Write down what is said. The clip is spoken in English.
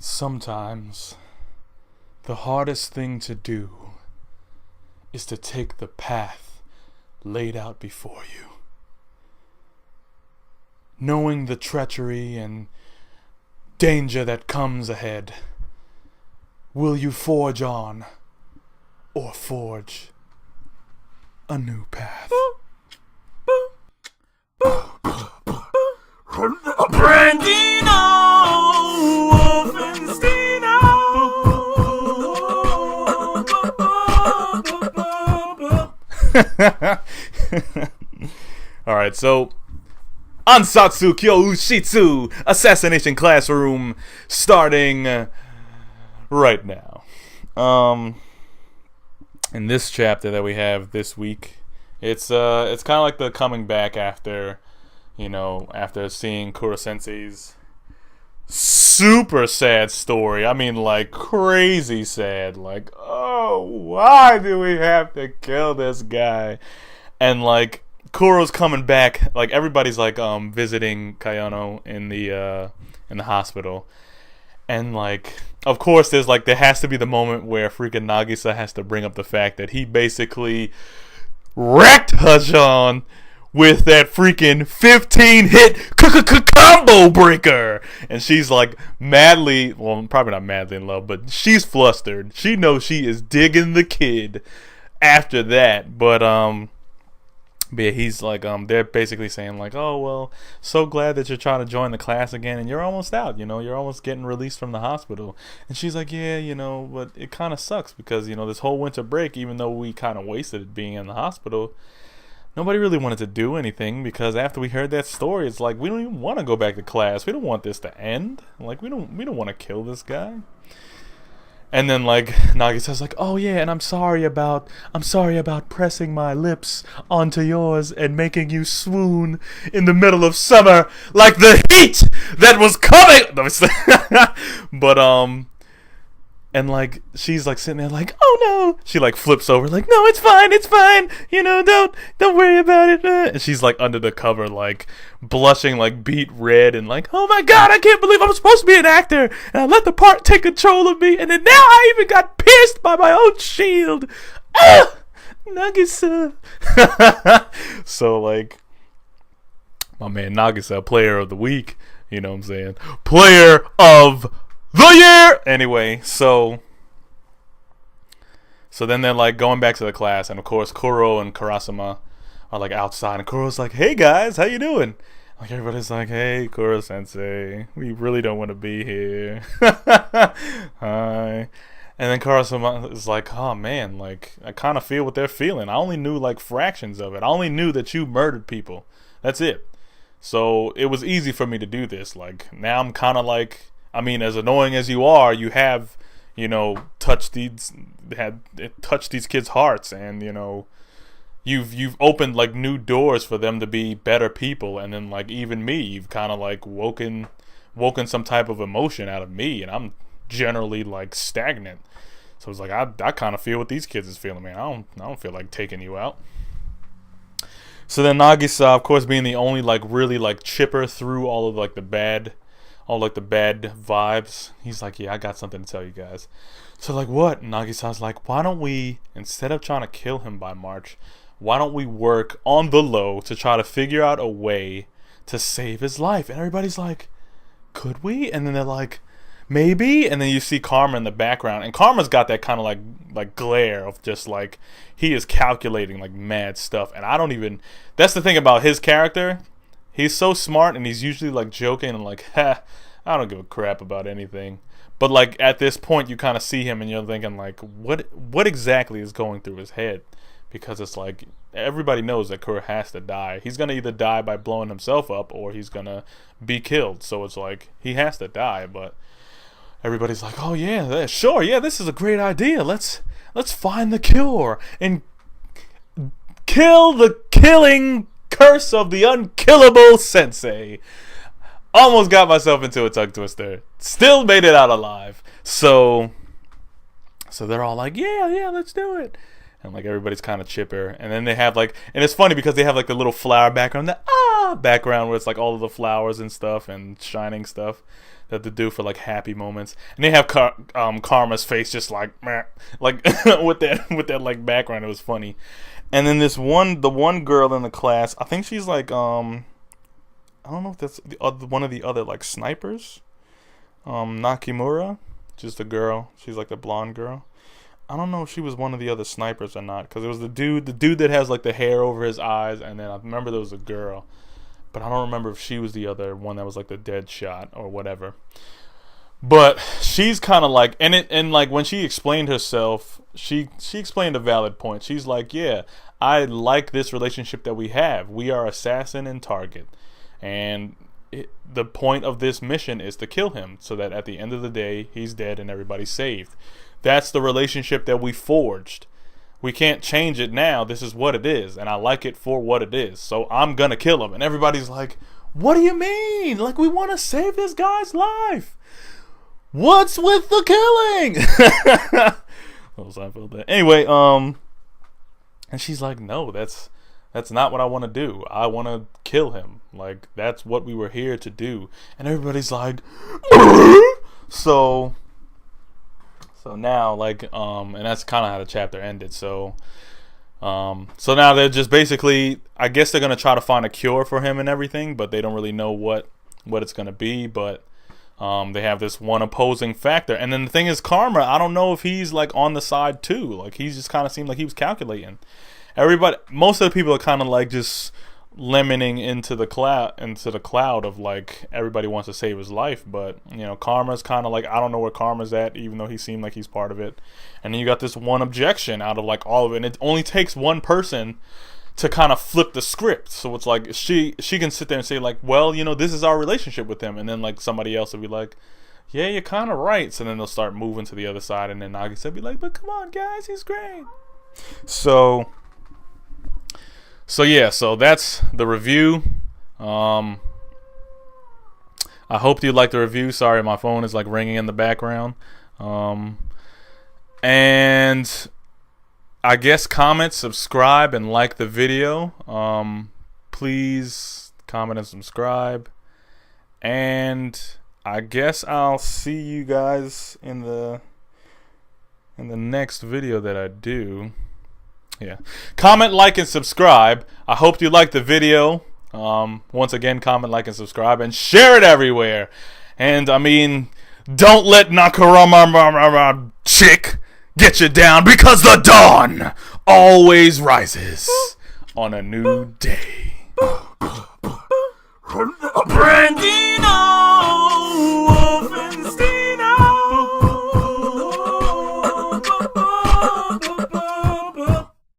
Sometimes the hardest thing to do is to take the path laid out before you. Knowing the treachery and danger that comes ahead, will you forge on or forge a new path? Brandino Alright, so Ansatsu Kyo Ushitsu Assassination Classroom starting right now. In this chapter that we have this week, it's kind of like the coming back after seeing Kuro Sensei's super sad story. I mean, like, crazy sad. Like, oh, why do we have to kill this guy? And, like, Kuro's coming back. Like, everybody's, like, visiting Kayano in the hospital. And, like, of course, there has to be the moment where freaking Nagisa has to bring up the fact that he basically wrecked Hajan with that freaking 15-hit combo breaker. And she's like madly, well, probably not madly in love, but she's flustered. She knows she is digging the kid after that. But yeah, he's like, they're basically saying like, oh, well, so glad that you're trying to join the class again and you're almost out, you're almost getting released from the hospital. And she's like, yeah, but it kind of sucks because, this whole winter break, even though we kind of wasted it being in the hospital, nobody really wanted to do anything because after we heard that story, it's like, we don't even want to go back to class. We don't want this to end. Like, we don't want to kill this guy. And then, like, Nagisa's like, oh yeah, and I'm sorry about pressing my lips onto yours and making you swoon in the middle of summer like the heat that was coming. But and like she's like sitting there like, oh no. She like flips over like, no, it's fine. Don't worry about it. And she's like under the cover like blushing like beet red and like, oh my god, I can't believe I'm supposed to be an actor and I let the part take control of me and then now I even got pierced by my own shield. Ah, Nagisa. So like my man Nagisa, player of the week, you know what I'm saying? Player of the year! Anyway, so then they're like going back to the class, and of course Kuro and Karasuma are like outside, and Kuro's like, hey guys, how you doing? Like everybody's like, hey Kuro sensei, we really don't want to be here. Hi. And then Karasuma is like, oh man, like I kind of feel what they're feeling. I only knew like fractions of it. I only knew that you murdered people. That's it. So it was easy for me to do this. Like now I'm kind of like, I mean, as annoying as you are, you have, touched these kids' hearts, and you've opened like new doors for them to be better people, and then like even me, you've kind of like woken some type of emotion out of me, and I'm generally like stagnant. So it's like I kind of feel what these kids is feeling, man. I don't feel like taking you out. So then Nagisa, of course, being the only like really like chipper through all of like the bad vibes, he's like, yeah, I got something to tell you guys. So like, what? Nagisa's like, why don't we, instead of trying to kill him by March, why don't we work on the low to try to figure out a way to save his life? And everybody's like, could we? And then they're like, maybe. And then you see Karma in the background, and Karma's got that kind of like glare of just like, he is calculating like mad stuff. And I don't even, that's the thing about his character. He's so smart, and he's usually like joking and like, ha, I don't give a crap about anything. But like at this point, you kind of see him, and you're thinking like, what exactly is going through his head? Because it's like everybody knows that Kuro has to die. He's gonna either die by blowing himself up, or he's gonna be killed. So it's like he has to die. But everybody's like, oh yeah, sure, yeah, this is a great idea. Let's find the cure and kill the killing curse of the unkillable sensei. Almost got myself into a tongue twister. Still made it out alive. So they're all like, yeah, let's do it. And like everybody's kind of chipper. And then they have like, and it's funny because they have like the little flower background, the background where it's like all of the flowers and stuff and shining stuff. that they do for like happy moments, and they have Karma's face just like meh, like with that like background. It was funny. And then the one girl in the class, I think she's like I don't know if that's one of the other like snipers, Nakimura, just the girl. She's like the blonde girl. I don't know if she was one of the other snipers or not, because it was the dude that has like the hair over his eyes, and then I remember there was a girl, but I don't remember if she was the other one that was like the dead shot or whatever. But she's kind of like, and like when she explained herself, she explained a valid point. She's like, yeah, I like this relationship that we have. We are assassin and target, and the point of this mission is to kill him, so that at the end of the day, he's dead and everybody's saved. That's the relationship that we forged. We can't change it now. This is what it is, and I like it for what it is. So I'm gonna kill him. And everybody's like, what do you mean? Like, we want to save this guy's life. What's with the killing? Anyway, and she's like, no, that's not what I want to do. I want to kill him. Like, that's what we were here to do. And everybody's like, so now, like, and that's kind of how the chapter ended. So now they're just basically, I guess they're gonna try to find a cure for him and everything, but they don't really know what it's gonna be. But they have this one opposing factor, and then the thing is, Karma, I don't know if he's like on the side too. Like, he just kind of seemed like he was calculating. Most of the people are kind of like just lemoning into the cloud of like everybody wants to save his life, but you know, Karma's kind of like, I don't know where Karma's at, even though he seemed like he's part of it. And then you got this one objection out of like all of it, and it only takes one person to kind of flip the script. So it's like she can sit there and say like, well, you know, this is our relationship with him, and then like somebody else will be like, yeah, you're kind of right. So then they'll start moving to the other side, and then Nagisa will be like, but come on guys, he's great. So yeah, so that's the review. I hope you liked the review. Sorry, my phone is like ringing in the background. And I guess comment, subscribe, and like the video. Please comment and subscribe. And I guess I'll see you guys in the next video that I do. Yeah. Comment, like, and subscribe. I hope you liked the video. Once again, comment, like, and subscribe, and share it everywhere. And I mean, don't let Nakarama chick get you down, because the dawn always rises on a new day. Brandino!